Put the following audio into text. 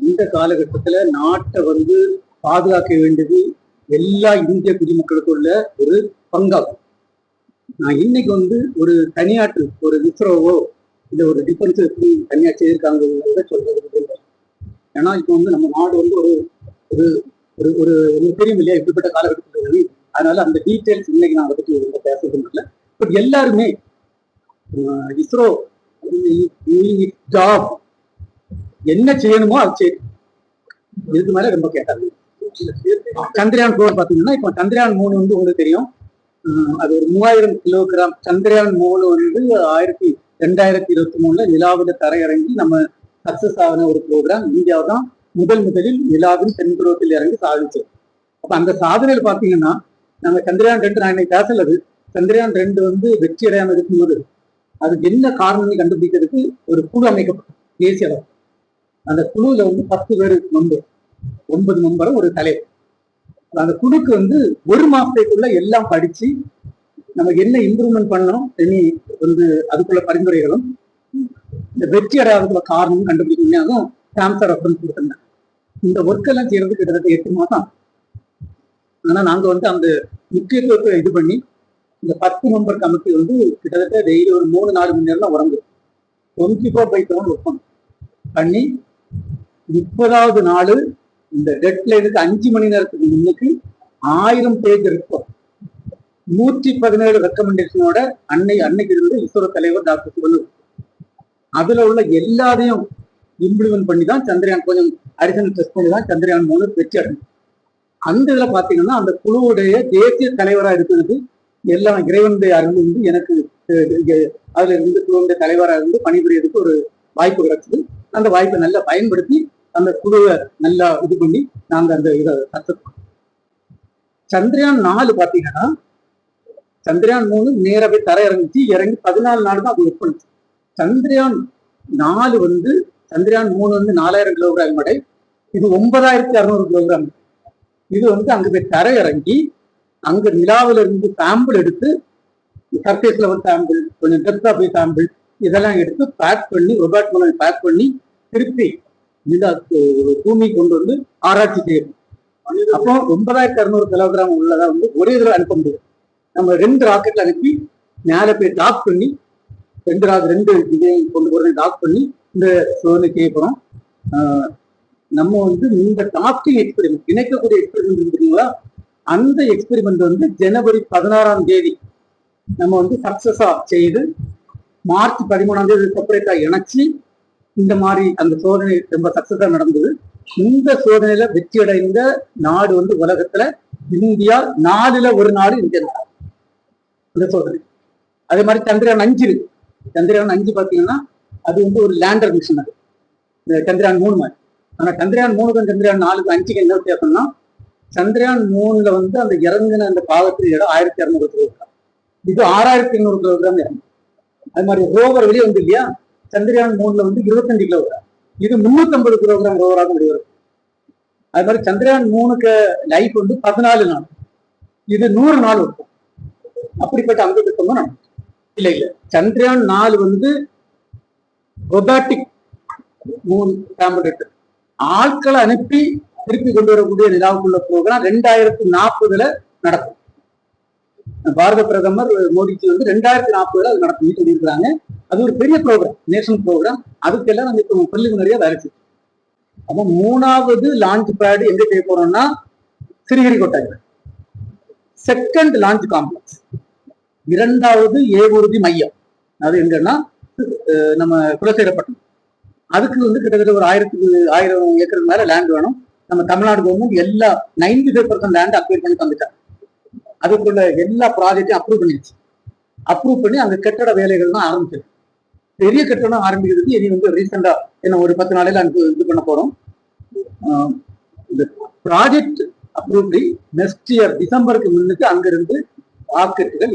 இந்த காலகட்டத்துல நாட்டை பாதுகாக்க வேண்டியது எல்லா இந்திய குடிமக்களுக்குள்ள ஒரு பங்காகும். நான் இன்னைக்கு ஒரு தனியாட்டு ஒரு இஸ்ரோவோ இல்ல ஒரு டிஃபென்ஸ் எப்படி தனியா செய்திருக்காங்க சொல்றது இல்லை. ஏன்னா இப்போ நம்ம நாடு ஒரு ஒரு ஒரு ஒரு தெரியும் இல்லையா இப்படிப்பட்ட காலகட்டத்தில். அதனால அந்த டீட்டெயில்ஸ் இன்னைக்கு நான் அதை பற்றி பேசுறது இல்லை. பட் எல்லாருமே இஸ்ரோ ஜாப் என்ன செய்யணுமோ அது செய்யும். இதுக்கு மேல ரொம்ப கேட்டாங்க. சந்திரயான் 4 பாத்தீங்கன்னா இப்போ சந்திரயான் 3 உங்களுக்கு தெரியும். அது ஒரு 3000 கிலோகிராம். சந்திரயான் 3 2023 நிலாவில தரையிறங்கி நம்ம சக்சஸ் ஆகின ஒரு ப்ரோக்ராம். இந்தியா தான் முதலில் நிலாவின் தென்துருவத்தில் இறங்கி சாதிச்சோம். அப்ப அந்த சாதனையில் பாத்தீங்கன்னா நாங்க சந்திரயான் 2 நான் இன்னைக்கு பேசலது. சந்திரயான் 2 வெற்றி அடையாம இருக்கும்போது அதுக்கு என்ன காரணம்னு கண்டுபிடிக்கிறதுக்கு ஒரு குழு அமைக்கப்பட்டது தேசிய அளவு. அந்த குழுல 10 பேர் மெம்பர், 9 மெம்பரும் ஒரு தலைவர். அந்த குழுக்கு ஒரு மாசத்துக்குள்ள எல்லாம் படிச்சு நமக்கு என்ன இம்ப்ரூவ்மெண்ட் பண்ணணும் இனி அதுக்குள்ள பரிந்துரைகளும் இந்த வெற்றி அடையாததுக்குள்ள காரணம் கண்டுபிடிக்கணும். சாம்சர் ரெஃபரன்ஸ் கொடுத்திருந்தேன். இந்த ஒர்க் எல்லாம் செய்யறது கிட்டத்தட்ட 8 மாசம். ஆனா நாங்க அந்த முக்கியத்துவத்தை இது பண்ணி இந்த 10 மெம்பர் கமிட்டி கிட்டத்தட்ட டெய்லி ஒரு 3-4 மணி நேரம் தான் உறங்கு 24/7 ஒர்க் பண்ணி 30வது நாள் இந்த டெட்லைனுக்கு 5 மணி நேரத்துக்கு முன்னுக்கு 1000 பேஜ் இருக்கும். 117 ரெக்கமெண்டேஷனோட அன்னைக்கு இஸ்ரோ தலைவர் டாக்டர் சிவன் அதுல உள்ள எல்லாரையும் இம்ப்ளிமெண்ட் பண்ணி தான் சந்திரயான் கொஞ்சம் அடிஷனல் டெஸ்ட் பண்ணி தான் சந்திரயான் 3 வெற்றி அடைஞ்சு. அந்த இதுல பாத்தீங்கன்னா அந்த குழுவுடைய தேசிய தலைவரா இருக்கிறது எல்லாம் இறைவனுடைய அருள் எனக்கு அதுல குழுவுடைய தலைவராக பணிபுரியறதுக்கு ஒரு வாய்ப்பு கிடைச்சது. அந்த வாய்ப்பை நல்லா பயன்படுத்தி அந்த குழுவை நல்லா இது பண்ணி நாங்க அந்த இதை சக்சஸ் பண்ணோம். சந்திரயான் 4 பாத்தீங்கன்னா சந்திரயான் 3 நேரா போய் தர இறங்கி 14 நாள் தான் அது ஒர்க் பண்ணுச்சு. சந்திரயான் 4 சந்திரயான் 3 4000 கிலோகிராம் எடை, இது 9600 கிலோகிராம். இது அங்க போய் தர இறங்கி அங்க நிலாவில இருந்து சாம்பிள் எடுத்து சர்ஃபேஸ் லெவல் சாம்பிள், கொஞ்சம் டெப்த் ஆஃப் சாம்பிள் இதெல்லாம் எடுத்து பேக் பண்ணி ரொபாட் மூலம் பேக் பண்ணி திருப்பி நிலா பூமி கொண்டு ஆராய்ச்சி செய்யணும். அப்போ 9600 கிலோகிராம் உள்ளதா ஒரே இதுல அனுப்ப முடியும். நம்ம 2 ராக்கெட்ல அனுப்பி மேல போய் டாக் பண்ணி 2 இதையும் கொண்டு போறது டாக் பண்ணி இந்த சோதனை செய்ய போறோம். நம்ம இந்த டாஸ்கிங் எக்ஸ்பெரிமெண்ட் இணைக்கக்கூடிய எக்ஸ்பெரிமெண்ட் இருக்குங்களா, அந்த எக்ஸ்பெரிமெண்ட் ஜனவரி 16ஆம் தேதி நம்ம சக்சஸா செய்து மார்ச் 13ஆம் தேதி செப்பரேட்டா இணைச்சி இந்த மாதிரி அந்த சோதனை ரொம்ப சக்சஸா நடந்தது. இந்த சோதனையில வெற்றி அடைந்த நாடு உலகத்துல இந்தியா 4ல் 1 நாடு இந்தியா இந்த சோதனை. அதே மாதிரி சந்திரயான் 5 இருக்கு. சந்திரயான் 5 பாத்தீங்கன்னா அது ஒரு லேண்டர் மிஷன். அது சந்திரயான் 3 மாதிரி. ஆனா சந்திரயான் 3க்கும் சந்திரயான் 4க்கும் 5க்கு என்ன வித்தியாசம்னா சந்திரயான் 3ல அந்த இறங்கின அந்த பாகத்தின் இடம் 1200 கிலோகிராம், இது 6800 கிலோகிராம் இறங்கும். அது மாதிரி ரோவர் வெளியே இல்லையா, சந்திரயான் 3ல 25 கிலோகிராம், இது 350 கிலோகிராம் ரோவராக முடிவரும். அது மாதிரி சந்திரயான் 3க்கு லைஃப் 14 நாள், இது 100 நாள் இருக்கும். அப்படிப்பட்ட அங்க திட்டமும் நடக்கும். இல்ல சந்திரயான் 4 ரொபாட்டிக் மூன் சாம்பிள் ஆட்களை அனுப்பி திருப்பி கொண்டு வரக்கூடிய நிலாவுக்குள்ள ப்ரோக்ராம் 2040ல நடக்கும். பாரத பிரதமர் மோடிஜி 2040ல அது நடக்கும் சொல்லியிருக்கிறாங்க. அது ஒரு பெரிய ப்ரோக்ராம், நேஷனல் ப்ரோக்ராம். அதுக்கெல்லாம் நம்ம இப்போ பிரிலிமினரியா வேலை செய்யும். அப்போ 3வது லான்ச் பேட் எங்க செய்ய போறோம்னா ஸ்ரீஹரிகோட்டா. செகண்ட் லான்ச் காம்ப்ளெக்ஸ், 2வது ஏவூர்தி மையம், அது எங்கன்னா நம்ம குலசேகரப்பட்டினம். அதுக்கு கிட்டத்தட்ட ஒரு 1000 ஏக்கருக்கு மேல லேண்ட் வேணும். நம்ம தமிழ்நாடு கவர்மெண்ட் எல்லா 95% லேண்ட் அக்வைர் பண்ணி தந்துட்டாங்க. அதுக்குள்ள எல்லா ப்ராஜெக்டையும் அப்ரூவ் பண்ணிடுச்சு. அப்ரூவ் பண்ணி அந்த கட்டட வேலைகள் தான் ஆரம்பிச்சிருக்கு. பெரிய கட்டடம் ஆரம்பிக்கிறதுக்கு இனி ரீசெண்டா என்ன ஒரு 10 நாளையில இது பண்ண போறோம். இந்த ப்ராஜெக்ட் அப்ரூவ்லி நெக்ஸ்ட் இயர் டிசம்பருக்கு முன்னுக்கு அங்கிருந்து ராக்கெட்டுகள்